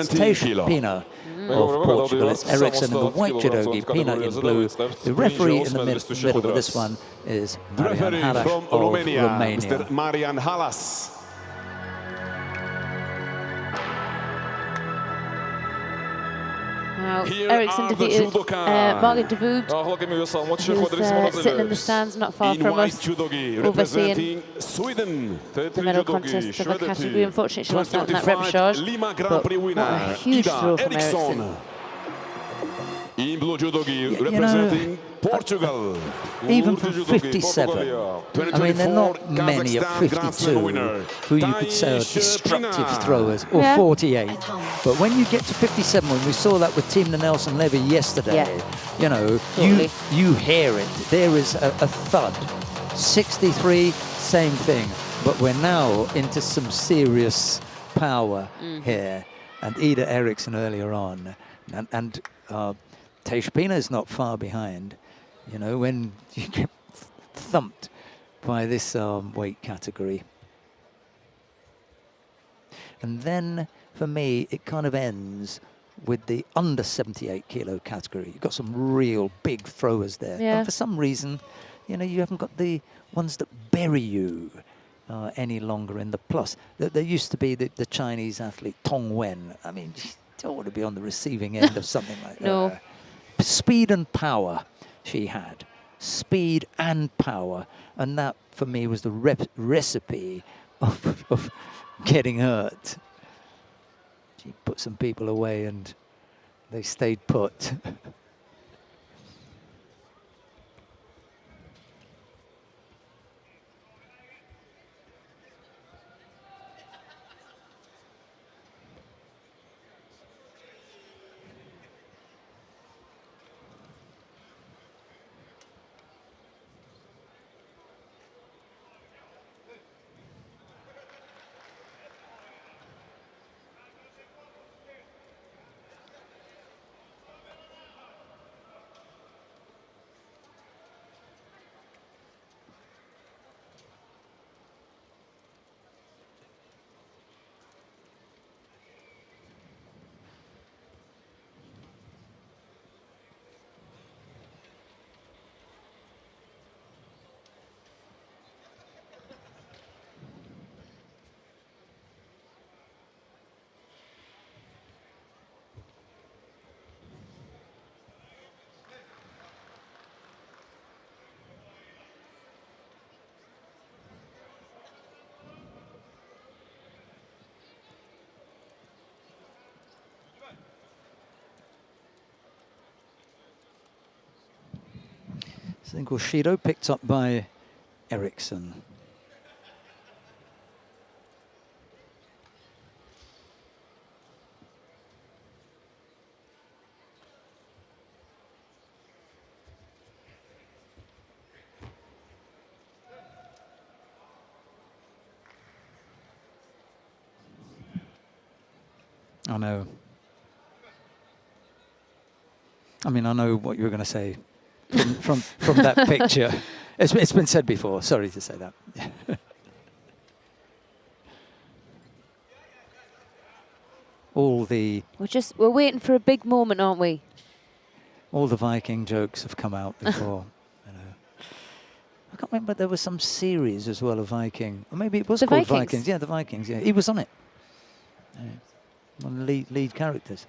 Tais PINA of Portugal. It's ERIKSSON in the white judogi, PINA in blue. The referee in the middle of this one is Marian Halas of Romania. Mr. Marian Halas. Now, ERIKSSON defeated Margaret Devoude, who's sitting in the stands not far from us, overseeing the medal contest of her category. Unfortunately, she lost out in that repechage, but what a huge throw from ERIKSSON. In blue judogi, representing Portugal. Even from 57, I mean, there are not many at 52 who you could say are destructive throwers, or 48. But when you get to 57, when we saw that with Timna Nelson-Levy yesterday, you know, you hear it. There is a thud. 63, same thing. But we're now into some serious power here. And Ida ERIKSSON earlier on. And Tais PINA is not far behind. You know, when you get thumped by this weight category. And then, for me, it kind of ends with the under 78 kilo category. You've got some real big throwers there. And for some reason, you know, you haven't got the ones that bury you any longer in the plus. There used to be the Chinese athlete Tong Wen. I mean, you don't want to be on the receiving end of something like that. Speed and power she had. Speed and power. And that, for me, was the recipe of getting hurt. She put some people away and they stayed put. Single Shido picked up by ERIKSSON. I know. I mean, I know what you were going to say. From that picture. It's been said before, sorry to say that. All the... We're waiting for a big moment, aren't we? All the Viking jokes have come out before. You know. I can't remember, there was some series as well of Viking. Or maybe it was called Vikings. Yeah, the Vikings, yeah. He was on it. One of the lead characters.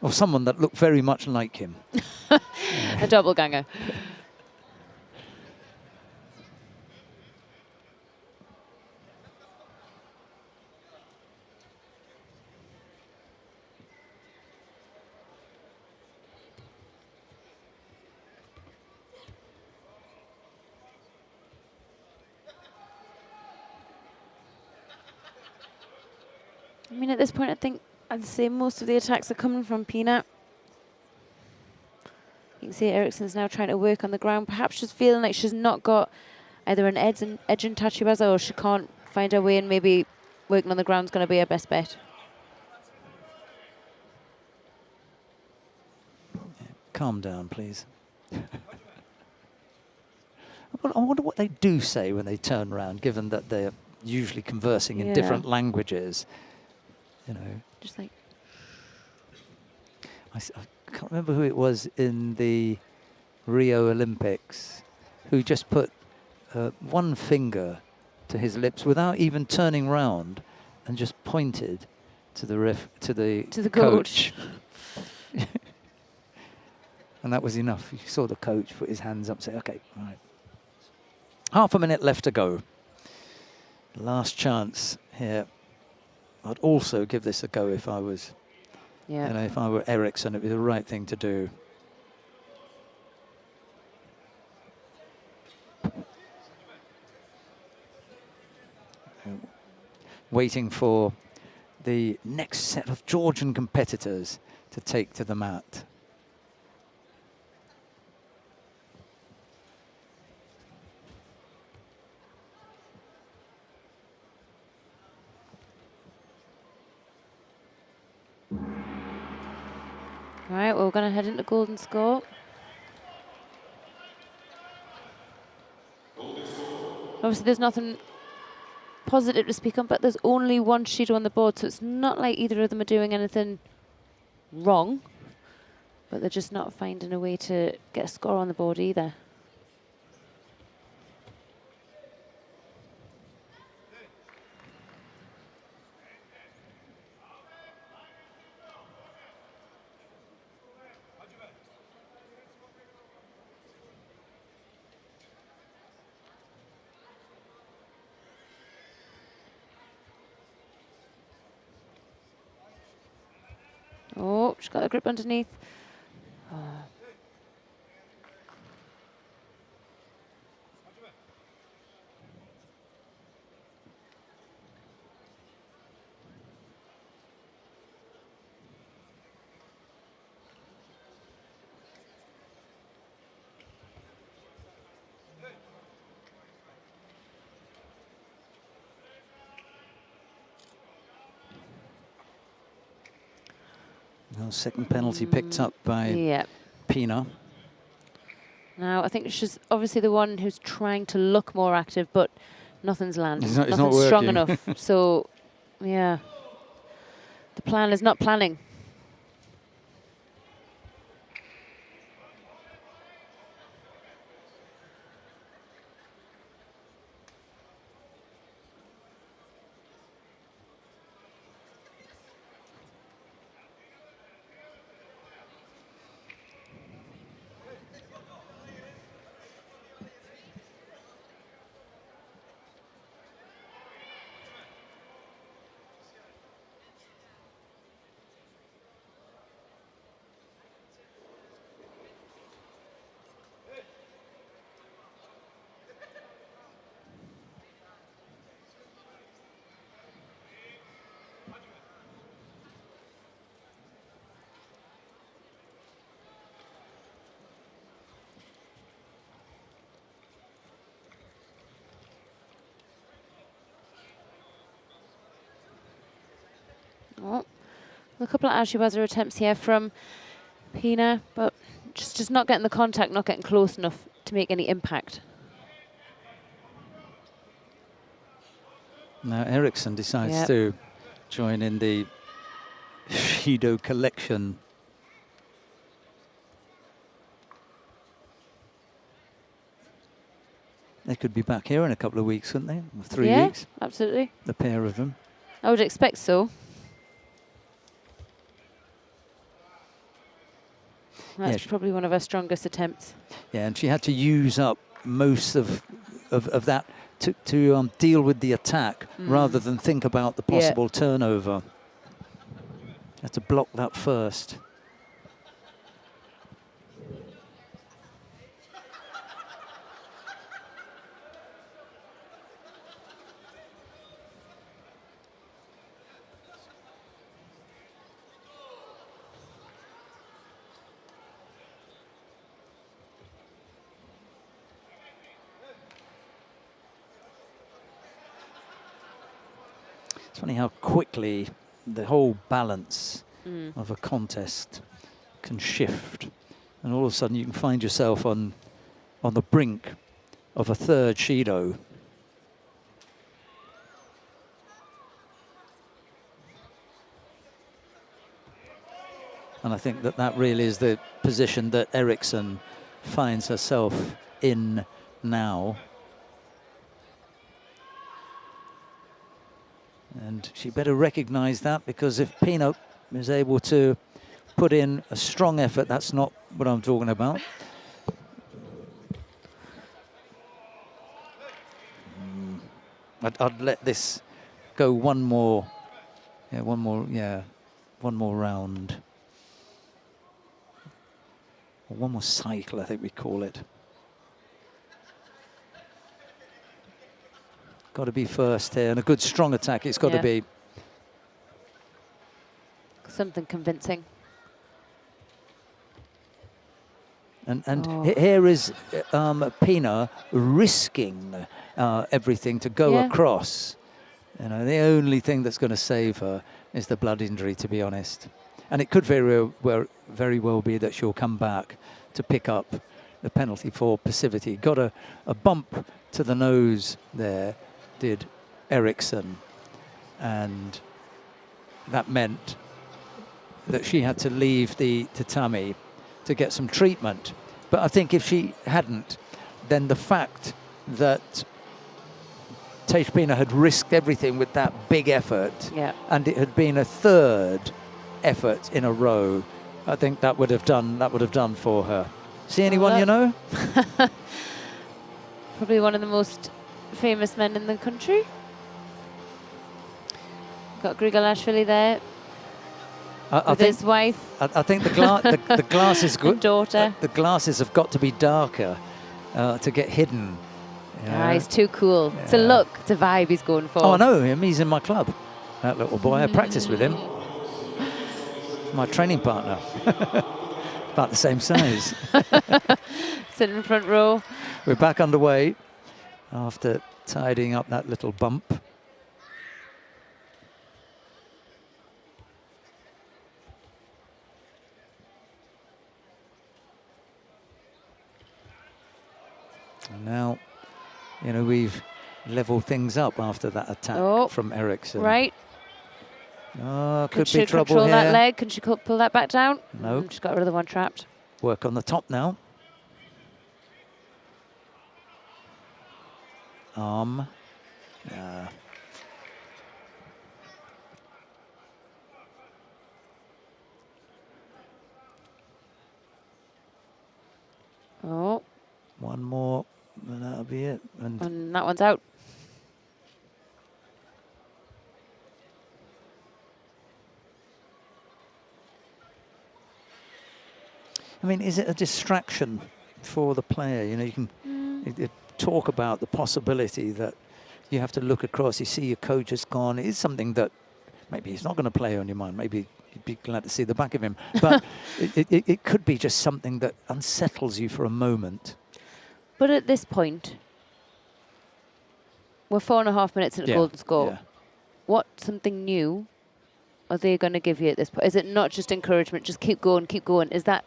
Or someone that looked very much like him. A doppelganger. I mean, at this point, I think I'd say most of the attacks are coming from PINA. You can see ERIKSSON's now trying to work on the ground, perhaps just feeling like she's not got either an edge in Tachiwaza, or she can't find her way, and maybe working on the ground is going to be her best bet. Calm down, please. I wonder what they do say when they turn around, given that they're usually conversing in different languages. you know. Just like... I can't remember who it was in the Rio Olympics who just put one finger to his lips without even turning round and just pointed to the coach. And that was enough. You saw the coach put his hands up and say, okay, all right. Half a minute left to go. Last chance here. I'd also give this a go if I was, you know, if I were ERIKSSON, it'd be the right thing to do. Waiting for the next set of Georgian competitors to take to the mat. All right, well, we're going to head into golden score. Obviously, there's nothing positive to speak on, but there's only one Judo on the board, so it's not like either of them are doing anything wrong, but they're just not finding a way to get a score on the board either. Oh, she's got a grip underneath. Oh. Well, second penalty picked up by PINA. Now, I think she's obviously the one who's trying to look more active, but nothing's landing. It's nothing's not strong enough. So, yeah, the plan is not planning. Oh, a couple of Ashiwaza attempts here from PINA, but just not getting the contact, not getting close enough to make any impact. Now ERIKSSON decides to join in the Judo collection. They could be back here in a couple of weeks, couldn't they? Or 3 weeks. Yeah, absolutely. The pair of them. I would expect so. That's probably one of her strongest attempts. Yeah, and she had to use up most of that to deal with the attack rather than think about the possible turnover. Had to block that first. It's funny how quickly the whole balance of a contest can shift, and all of a sudden you can find yourself on the brink of a third Judo. And I think that that really is the position that ERIKSSON finds herself in now. And she better recognise that, because if PINA is able to put in a strong effort, that's not what I'm talking about. I'd let this go one more round. Or one more cycle, I think we call it. Got to be first here, and a good strong attack it's got to be. Something convincing. And here is PINA risking everything to go across. You know, the only thing that's going to save her is the blood injury, to be honest. And it could very well be that she'll come back to pick up the penalty for passivity. Got a bump to the nose there, did ERIKSSON. And that meant that she had to leave the tatami to get some treatment. But I think if she hadn't, then the fact that Tais PINA had risked everything with that big effort, and it had been a third effort in a row, I think that would have done for her. See anyone you know? Probably one of the most famous men in the country. Got Grigalashvili there. With his wife. I think the glasses and daughter. The glasses have got to be darker to get hidden. He's too cool. It's a look, it's a vibe he's going for. Oh, I know him. He's in my club. That little boy. I practice with him. My training partner. About the same size. Sitting in front row. We're back underway after tidying up that little bump. And now, you know, we've leveled things up after that attack from ERIKSSON. Right. Oh, could be trouble here. Can she control that leg? Can she pull that back down? No. She's got rid of the one trapped. Work on the top now. Arm. Oh. One more, and that'll be it. And that one's out. I mean, is it a distraction for the player? You know, you can talk about the possibility that you have to look across, you see your coach has gone. It is something that maybe he's not going to play on your mind. Maybe you'd be glad to see the back of him. But it could be just something that unsettles you for a moment. But at this point, we're 4.5 minutes into golden score. Yeah. What something new are they going to give you at this point? Is it not just encouragement, just keep going, keep going? Is that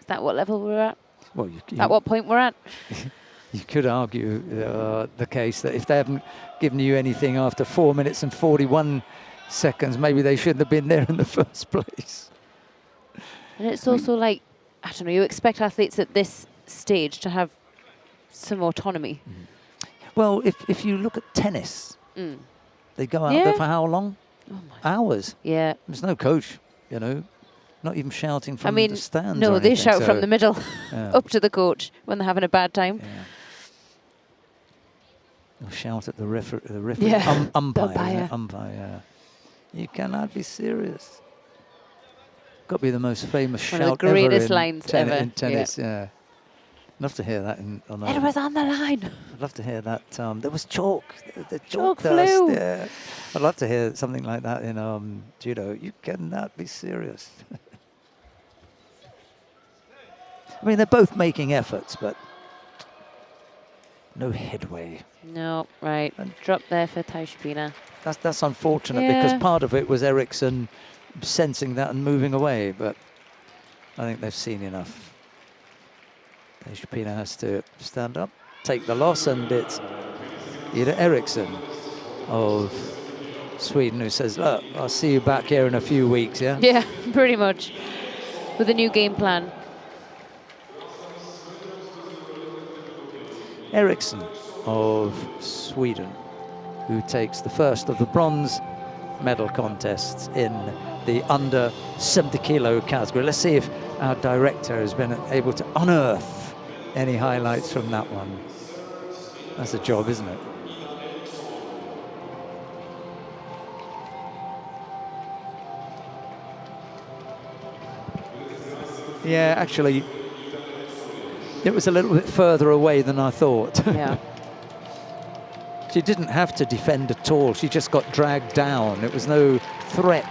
what level we're at? Well, at what point we're at? You could argue the case that if they haven't given you anything after 4 minutes and 41 seconds, maybe they shouldn't have been there in the first place. And it's also like, I don't know, you expect athletes at this stage to have some autonomy. Well, if you look at tennis, they go out there for how long? Hours. Yeah. There's no coach, you know. Not even shouting from the stands. No, they shout so from the middle up to the coach when they're having a bad time. Yeah. They'll shout at the referee, umpire. Umpire. You cannot be serious. Got to be the most famous shout ever. One of the greatest lines ever in tennis. Yeah. Love to hear that. It was on the line. I'd love to hear that. There was chalk. The chalk dust. flew. Yeah. I'd love to hear something like that in judo. You cannot be serious. I mean, they're both making efforts, but no headway. No, right. Drop there for Tais PINA. That's unfortunate because part of it was ERIKSSON sensing that and moving away, but I think they've seen enough. Tais PINA has to stand up, take the loss, and it's either ERIKSSON of Sweden, who says, look, I'll see you back here in a few weeks, yeah? Yeah, pretty much. With a new game plan. ERIKSSON of Sweden, who takes the first of the bronze medal contests in the under 70 kilo category. Let's see if our director has been able to unearth any highlights from that one. That's a job, isn't it? Yeah, actually, it was a little bit further away than I thought. Yeah. She didn't have to defend at all. She just got dragged down. It was no threat